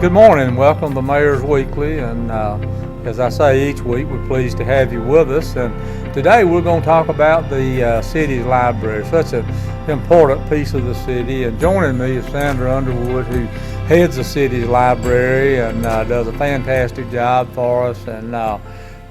Good morning, welcome to Mayor's Weekly, and as I say each week, we're pleased to have you with us. And today we're going to talk about the city's library, such an important piece of the city. And joining me is Sandra Underwood, who heads the city's library and does a fantastic job for us. And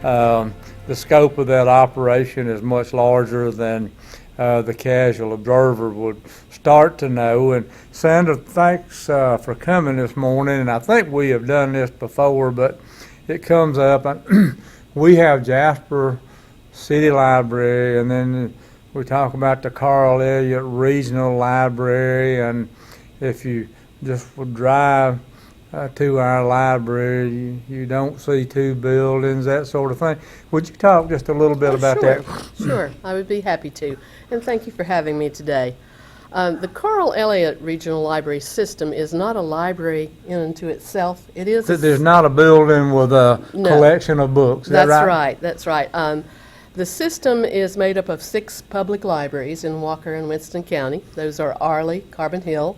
the scope of that operation is much larger than the casual observer would start to know. And Sandra, thanks for coming this morning. And I think we have done this before, but it comes up. We have Jasper City Library, and then we talk about the Carl Elliott Regional Library. And if you just would drive to our library, you don't see two buildings, that sort of thing. Would you talk just a little bit about sure. that? Sure, I would be happy to. And thank you for having me today. The Carl Elliott Regional Library system is not a library in and to itself. It is. There's not a building with a collection of books. Is that right? That's right. The system is made up of 6 public libraries in Walker and Winston County. Those are Arley, Carbon Hill,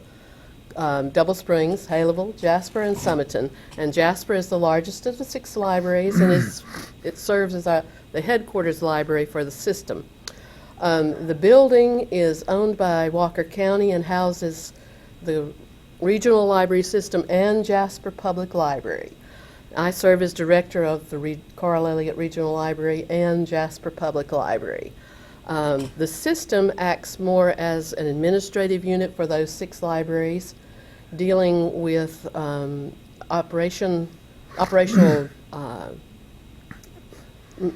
Double Springs, Haleville, Jasper, and Summerton. And Jasper is the largest of the 6 libraries, and it serves as the headquarters library for the system. The building is owned by Walker County and houses the regional library system and Jasper Public Library. I serve as director of the Carl Elliott Regional Library and Jasper Public Library. The system acts more as an administrative unit for those 6 libraries, dealing with operational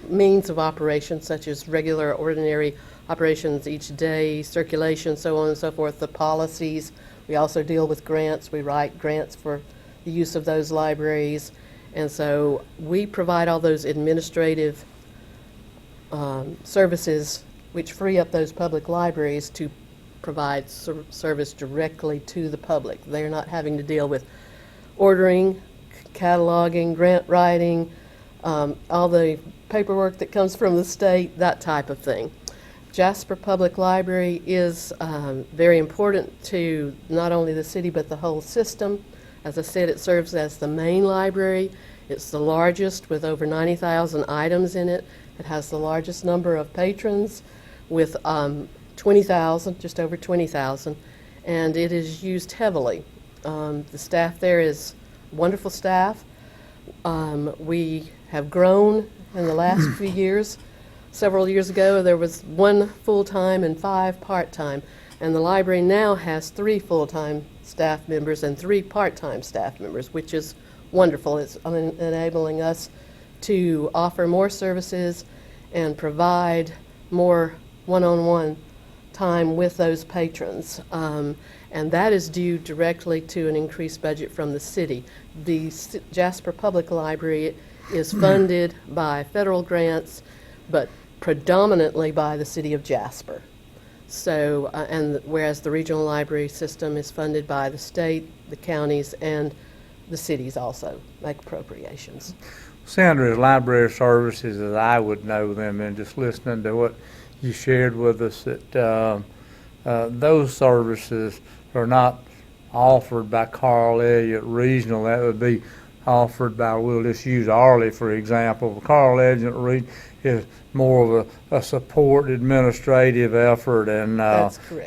means of operation, such as regular, ordinary operations each day, circulation, so on and so forth, the policies. We also deal with grants. We write grants for the use of those libraries. And so we provide all those administrative services which free up those public libraries to provide service directly to the public. They're not having to deal with ordering, cataloging, grant writing, all the paperwork that comes from the state, that type of thing. Jasper Public Library is very important to not only the city but the whole system. As I said, it serves as the main library. It's the largest with over 90,000 items in it. It has the largest number of patrons with 20,000, just over 20,000, and it is used heavily. The staff there is wonderful staff. We have grown in the last few years. Several years ago, there was 1 full-time and 5 part-time, and the library now has 3 full-time staff members and 3 part-time staff members, which is wonderful. It's enabling us to offer more services and provide more one-on-one time with those patrons. And that is due directly to an increased budget from the city. The Jasper Public Library is funded by federal grants, but predominantly by the city of Jasper. So, and whereas the regional library system is funded by the state, the counties, and the cities also make appropriations. Sandra's library services, as I would know them, and just listening to what you shared with us, that those services are not offered by Carl Elliott Regional. That would be offered by, we'll just use Arley for example. Carl Elliott Regional is more of a support administrative effort, and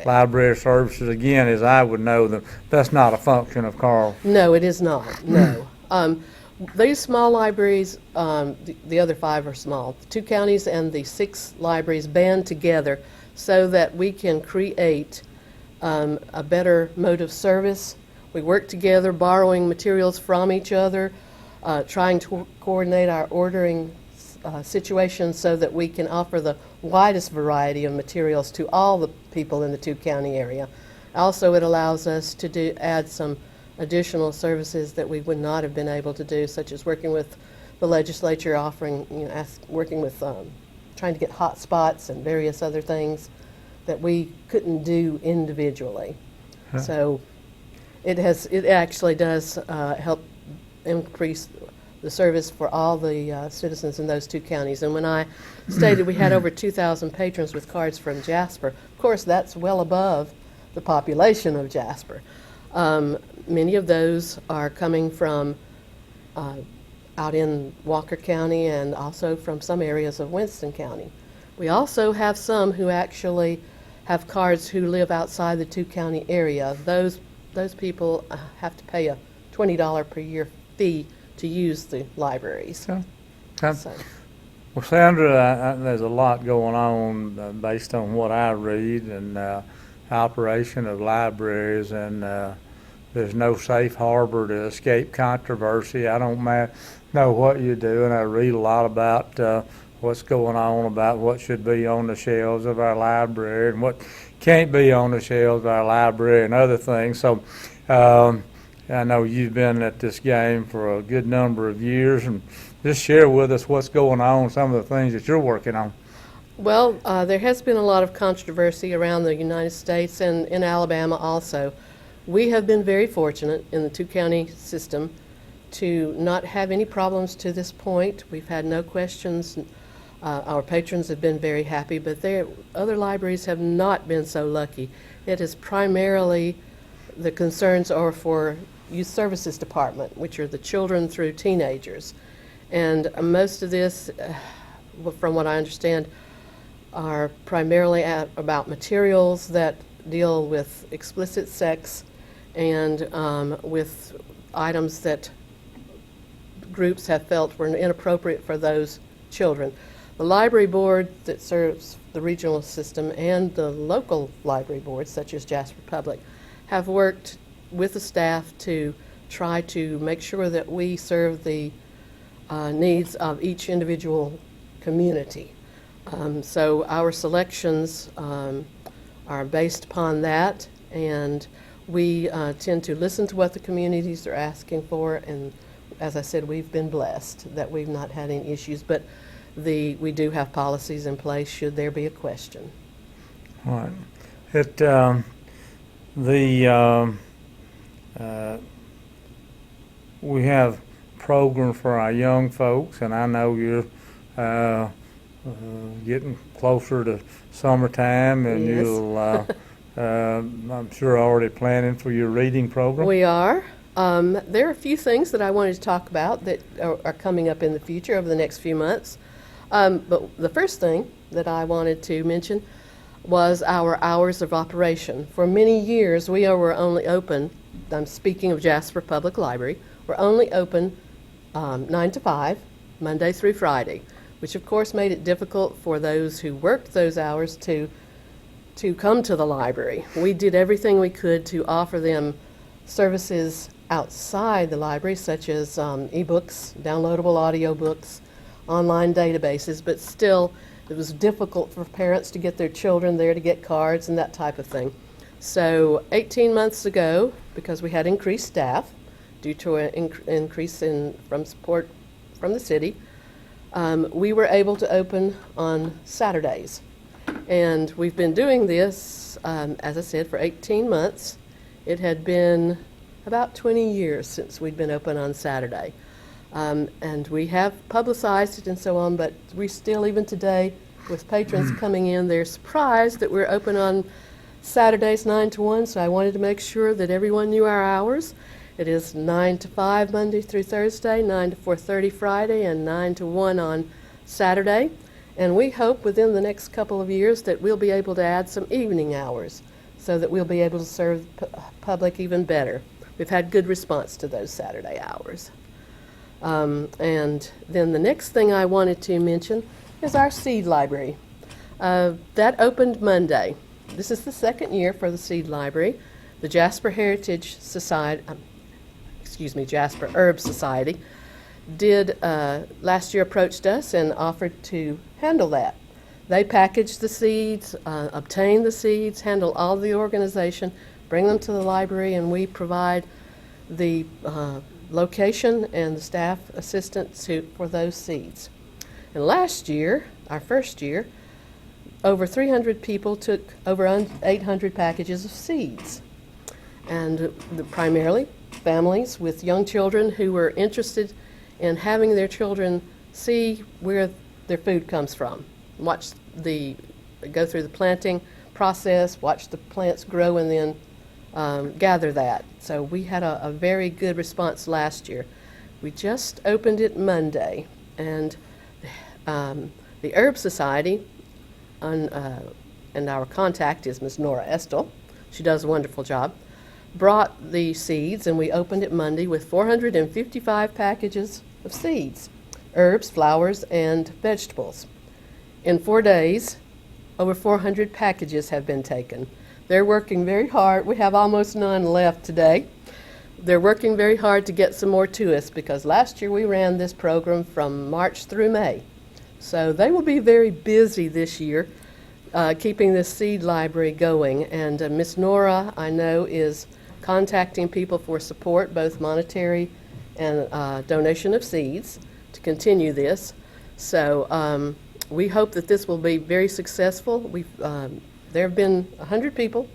library services, again, as I would know them, that's not a function of Carl. No, it is not, no. These small libraries, the other 5 are small. The 2 counties and the 6 libraries band together so that we can create a better mode of service. We work together, borrowing materials from each other, trying to coordinate our ordering situations so that we can offer the widest variety of materials to all the people in the 2 county area. Also, it allows us to add some additional services that we would not have been able to do, such as working with the legislature, offering, working with, trying to get hot spots and various other things that we couldn't do individually. Huh. So it actually does help increase the service for all the citizens in those 2 counties. And when I stated we had over 2,000 patrons with cards from Jasper, of course that's well above the population of Jasper. Many of those are coming from out in Walker County and also from some areas of Winston County. We also have some who actually have cards who live outside the two-county area. Those people have to pay a $20 per year fee to use the libraries. Okay. So, Well, Sandra, there's a lot going on based on what I read and operation of libraries, and there's no safe harbor to escape controversy. I don't know what you do, and I read a lot about what's going on, about what should be on the shelves of our library and what can't be on the shelves of our library and other things. So I know you've been at this game for a good number of years, and just share with us what's going on, some of the things that you're working on. well, there has been a lot of controversy around the United States and in Alabama also. We have been very fortunate in the two-county system to not have any problems to this point. We've had no questions. Our patrons have been very happy, but other libraries have not been so lucky. It is primarily the concerns are for Youth Services Department, which are the children through teenagers. And most of this, from what I understand, are primarily about materials that deal with explicit sex and with items that groups have felt were inappropriate for those children. The library board that serves the regional system and the local library boards, such as Jasper Public, have worked with the staff to try to make sure that we serve the needs of each individual community. So our selections are based upon that, and we tend to listen to what the communities are asking for, and as I said, we've been blessed that we've not had any issues, but we do have policies in place should there be a question. All right. We have programs for our young folks, and I know you're getting closer to summertime, and Yes. you'll, I'm sure, already planning for your reading program. We are. There are a few things that I wanted to talk about that are coming up in the future over the next few months. But the first thing that I wanted to mention was our hours of operation. For many years, we were only open, I'm speaking of Jasper Public Library, we're only open 9 to 5, Monday through Friday, which of course made it difficult for those who worked those hours to come to the library. We did everything we could to offer them services outside the library, such as ebooks, downloadable audiobooks, online databases, but still it was difficult for parents to get their children there to get cards and that type of thing. So 18 months ago, because we had increased staff due to an increase from support from the city, we were able to open on Saturdays. And we've been doing this, as I said, for 18 months. It had been about 20 years since we'd been open on Saturday. And we have publicized it and so on, but we still, even today, with patrons coming in, they're surprised that we're open on Saturdays 9 to 1, so I wanted to make sure that everyone knew our hours. It is 9 to 5 Monday through Thursday, 9 to 4:30 Friday, and 9 to 1 on Saturday. And we hope within the next couple of years that we'll be able to add some evening hours so that we'll be able to serve the public even better. We've had good response to those Saturday hours. And then the next thing I wanted to mention is our seed library. That opened Monday. This is the second year for the seed library. The Jasper Heritage Society, Jasper Herb Society, last year approached us and offered to handle that. They package the seeds, obtain the seeds, handle all the organization, bring them to the library, and we provide the location and the staff assistance for those seeds. And last year, our first year, over 300 people took over 800 packages of seeds. And primarily families with young children who were interested in having their children see where their food comes from. Go through the planting process, watch the plants grow, and then gather that. So we had a very good response last year. We just opened it Monday, and the Herb Society, and our contact is Ms. Nora Estel. She does a wonderful job. Brought the seeds, and we opened it Monday with 455 packages of seeds, herbs, flowers, and vegetables. In 4 days, over 400 packages have been taken. They're working very hard. We have almost none left today. They're working very hard to get some more to us, because last year we ran this program from March through May. So they will be very busy this year keeping this seed library going. And Miss Nora, I know, is contacting people for support, both monetary and donation of seeds, to continue this. So we hope that this will be very successful. There have been 100 people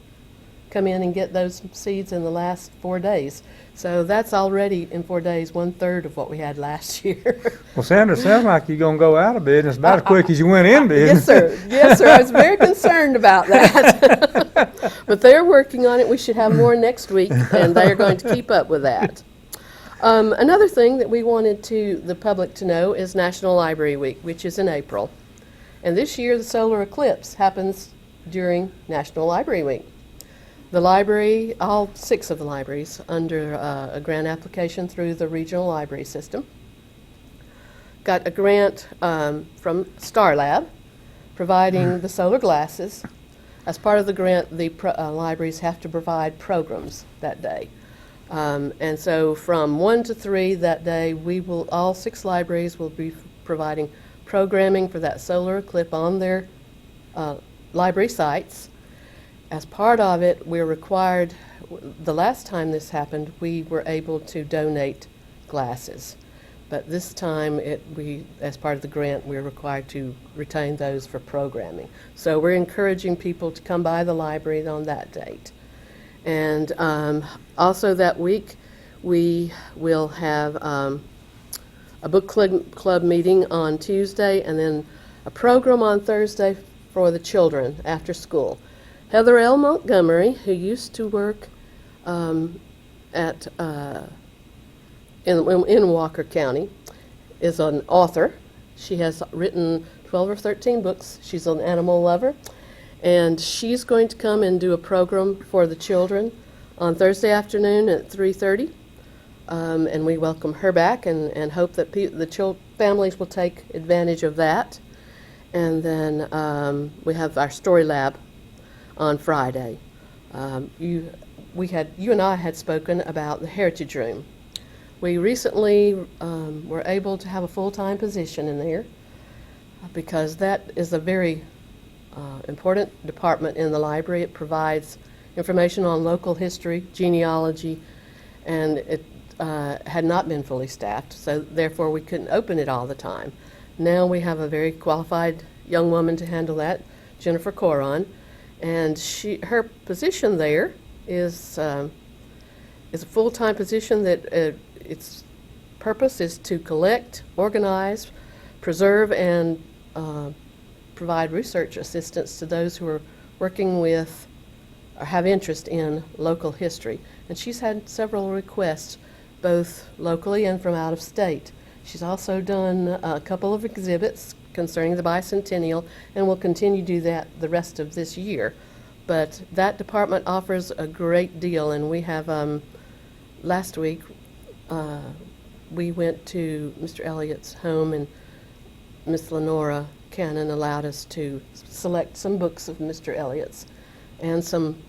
come in and get those seeds in the last 4 days. So that's already, in 4 days, 1/3 of what we had last year. Well, Sandra, sounds like you're going to go out of business about as quick as you went in business. Yes, sir. Yes, sir. I was very concerned about that. But they're working on it. We should have more next week, and they are going to keep up with that. Another thing that we wanted the public to know is National Library Week, which is in April. And this year, the solar eclipse happens during National Library Week. The library, all 6 of the libraries, under a grant application through the regional library system, got a grant from Star Lab, providing the solar glasses. As part of the grant, the libraries have to provide programs that day. And so from 1 to 3 that day, all 6 libraries will be providing programming for that solar eclipse on their library sites. As part of it, we're required, the last time this happened, we were able to donate glasses. But this time, as part of the grant, we're required to retain those for programming. So we're encouraging people to come by the library on that date. And also that week, we will have a book club meeting on Tuesday, and then a program on Thursday for the children after school. Heather L. Montgomery, who used to work in Walker County, is an author. She has written 12 or 13 books. She's an animal lover. And she's going to come and do a program for the children on Thursday afternoon at 3:30. And we welcome her back and hope that the families will take advantage of that. And then we have our story lab on Friday. You and I had spoken about the Heritage Room. We recently were able to have a full-time position in there because that is a very important department in the library. It provides information on local history, genealogy, and it had not been fully staffed, so therefore we couldn't open it all the time. Now we have a very qualified young woman to handle that, Jennifer Coron, and her position there is a full-time position that its purpose is to collect, organize, preserve, and provide research assistance to those who are working with or have interest in local history. And she's had several requests, both locally and from out of state. She's also done a couple of exhibits concerning the bicentennial and will continue to do that the rest of this year. But that department offers a great deal, and we have, last week, we went to Mr. Elliott's home, and Miss Lenora Cannon allowed us to select some books of Mr. Elliott's and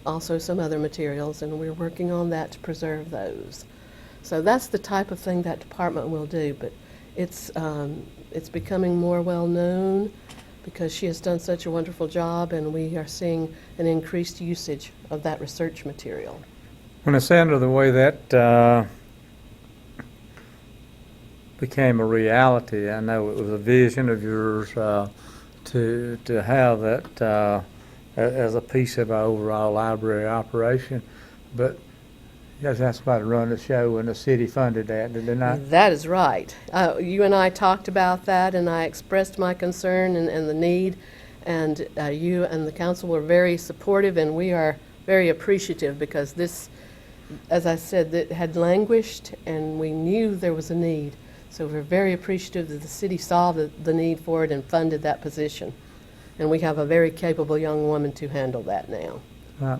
also some other materials, and we're working on that to preserve those. So that's the type of thing that department will do, but it's becoming more well known because she has done such a wonderful job, and we are seeing an increased usage of that research material. When Sandra, the way that became a reality, I know it was a vision of yours to have that as a piece of our overall library operation, but you guys asked somebody to run the show, and the city funded that, did they not? That is right. You and I talked about that, and I expressed my concern and the need, and you and the council were very supportive, and we are very appreciative because this, as I said, it had languished and we knew there was a need. So we're very appreciative that the city saw the need for it and funded that position. And we have a very capable young woman to handle that now. Right.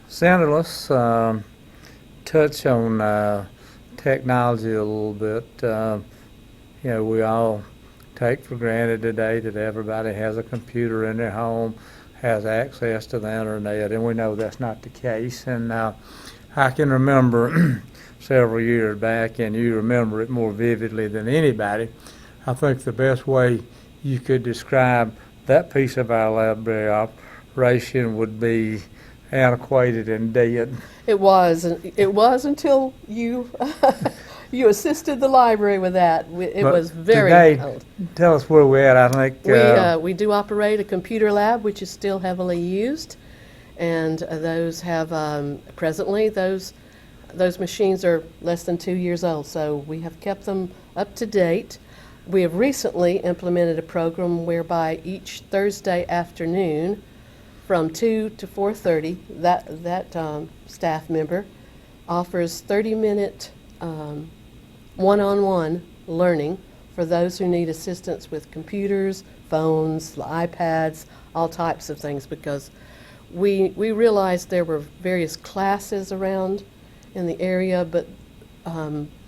Sandra, let's touch on technology a little bit. We all take for granted today that everybody has a computer in their home, has access to the internet, and we know that's not the case. And I can remember several years back, and you remember it more vividly than anybody, I think the best way you could describe that piece of our library operation would be antiquated and dead. It was until you you assisted the library with that. It But was very today, old. tell us where we're at. I think We do operate a computer lab, which is still heavily used, and those have presently those machines are less than 2 years old, so we have kept them up to date. We have recently implemented a program whereby each Thursday afternoon from 2 to 4:30, that staff member offers 30-minute one-on-one learning for those who need assistance with computers, phones, iPads, all types of things, because we realized there were various classes around in the area, but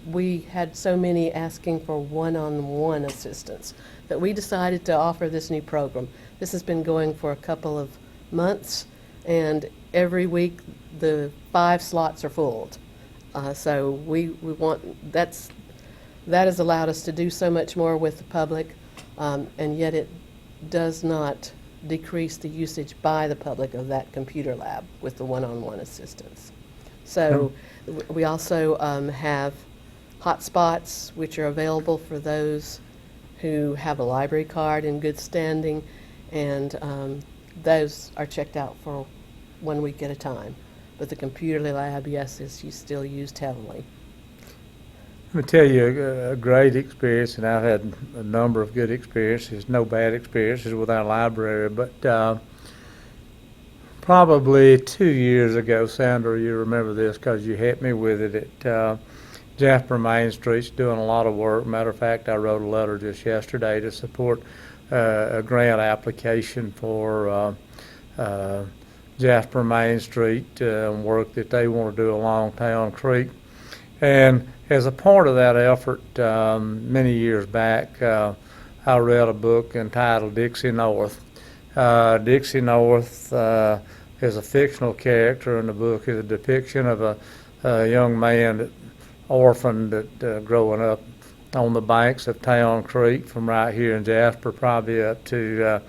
we had so many asking for one-on-one assistance that we decided to offer this new program. This has been going for a couple of months, and every week the 5 slots are full. So we want that has allowed us to do so much more with the public, and yet it does not decrease the usage by the public of that computer lab with the one-on-one assistance. So we also have hotspots which are available for those who have a library card in good standing, and those are checked out for 1 week at a time. But the computer lab, yes, is still used heavily. Let me tell you a great experience, and I've had a number of good experiences, no bad experiences with our library, but probably 2 years ago, Sandra, you remember this because you helped me with it, at Jasper Main Street's doing a lot of work. Matter of fact, I wrote a letter just yesterday to support a grant application for Jasper Main Street, work that they want to do along Town Creek. And as a part of that effort, many years back, I read a book entitled Dixie North. Dixie North is a fictional character in the book. Is a depiction of a young man that orphaned growing up on the banks of Town Creek from right here in Jasper, probably up to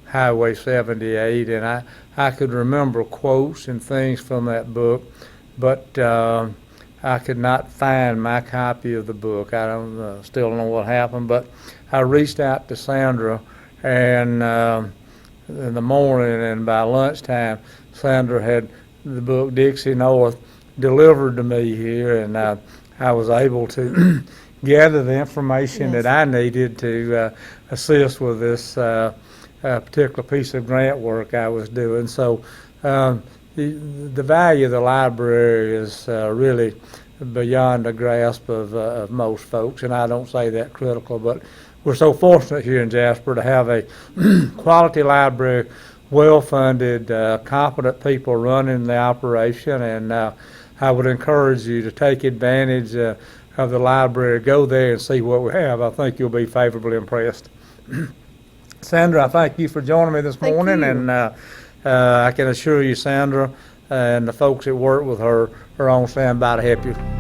Highway 78. And I could remember quotes and things from that book, but I could not find my copy of the book. I still don't know what happened, but I reached out to Sandra, and in the morning and by lunchtime, Sandra had the book Dixie North delivered to me here, and I was able to gather the information that I needed to assist with this particular piece of grant work I was doing. So the value of the library is really beyond the grasp of most folks, and I don't say that critical, but we're so fortunate here in Jasper to have a quality library, well-funded, competent people running the operation, and I would encourage you to take advantage of the library. Go there and see what we have. I think you'll be favorably impressed. Sandra, I thank you for joining me this morning, and I can assure you, Sandra, and the folks that work with her are on standby to help you.